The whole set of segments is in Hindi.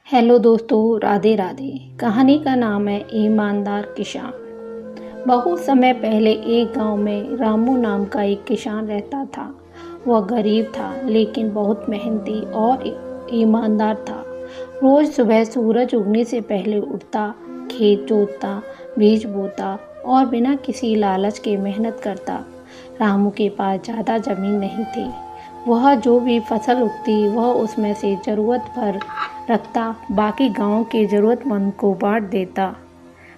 हेलो दोस्तों, राधे राधे। कहानी का नाम है ईमानदार किसान। बहुत समय पहले एक गांव में रामू नाम का एक किसान रहता था। वह गरीब था लेकिन बहुत मेहनती और ईमानदार था। रोज सुबह सूरज उगने से पहले उठता, खेत जोतता, बीज बोता और बिना किसी लालच के मेहनत करता। रामू के पास ज़्यादा ज़मीन नहीं थी। वह जो भी फसल उगती वह उसमें से ज़रूरत भर रखता, बाकी गांव के ज़रूरतमंद को बांट देता।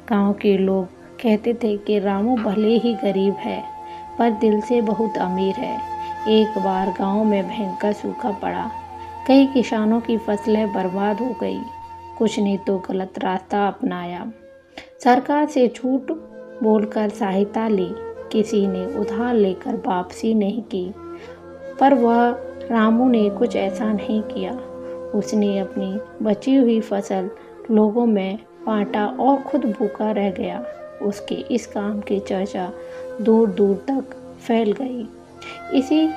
गांव के लोग कहते थे कि रामू भले ही गरीब है पर दिल से बहुत अमीर है। एक बार गांव में भयंकर सूखा पड़ा। कई किसानों की फसलें बर्बाद हो गई। कुछ ने तो गलत रास्ता अपनाया, सरकार से झूठ बोलकर सहायता ली, किसी ने उधार लेकर वापसी नहीं की। पर वह रामू ने कुछ ऐसा नहीं किया। उसने अपनी बची हुई फसल लोगों में बांटा और खुद भूखा रह गया। उसके इस काम की चर्चा दूर दूर तक फैल गई। इसी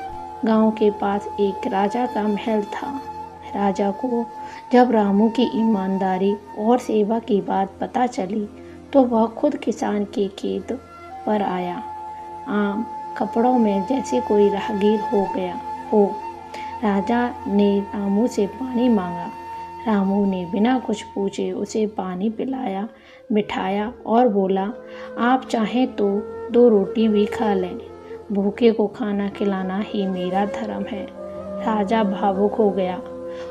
गांव के पास एक राजा का महल था। राजा को जब रामू की ईमानदारी और सेवा की बात पता चली तो वह खुद किसान के खेत पर आया, आम कपड़ों में जैसे कोई राहगीर हो गया हो। राजा ने रामू से पानी मांगा। रामू ने बिना कुछ पूछे उसे पानी पिलाया, बिठाया और बोला, आप चाहें तो 2 रोटी भी खा लें। भूखे को खाना खिलाना ही मेरा धर्म है। राजा भावुक हो गया।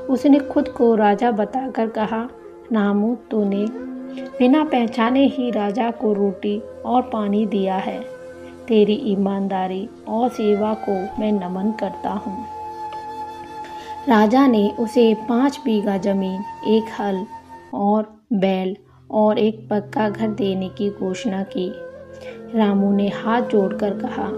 उसने खुद को राजा बताकर कहा, रामू, तूने बिना पहचाने ही राजा को रोटी और पानी दिया है। तेरी ईमानदारी और सेवा को मैं नमन करता हूँ। राजा ने उसे 5 बीघा जमीन, 1 हल और बैल और एक पक्का घर देने की घोषणा की। रामू ने हाथ जोड़कर कहा,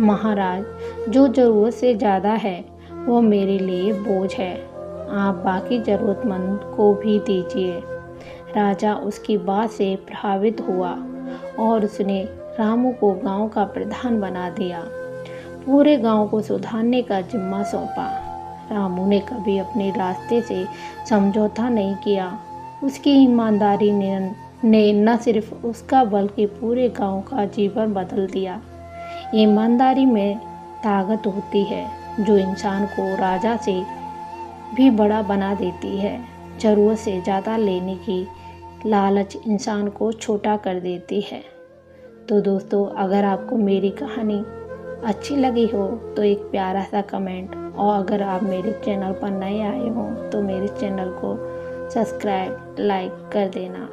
महाराज, जो ज़रूरत से ज़्यादा है वो मेरे लिए बोझ है। आप बाकी ज़रूरतमंद को भी दीजिए। राजा उसकी बात से प्रभावित हुआ और उसने रामू को गांव का प्रधान बना दिया। पूरे गांव को सुधारने का जिम्मा सौंपा। रामू ने कभी अपने रास्ते से समझौता नहीं किया। उसकी ईमानदारी ने न सिर्फ उसका बल्कि पूरे गांव का जीवन बदल दिया। ईमानदारी में ताकत होती है जो इंसान को राजा से भी बड़ा बना देती है। ज़रूरत से ज़्यादा लेने की लालच इंसान को छोटा कर देती है। तो दोस्तों, अगर आपको मेरी कहानी अच्छी लगी हो तो एक प्यारा सा कमेंट, और अगर आप मेरे चैनल पर नए आए हो तो मेरे चैनल को सब्सक्राइब, लाइक कर देना।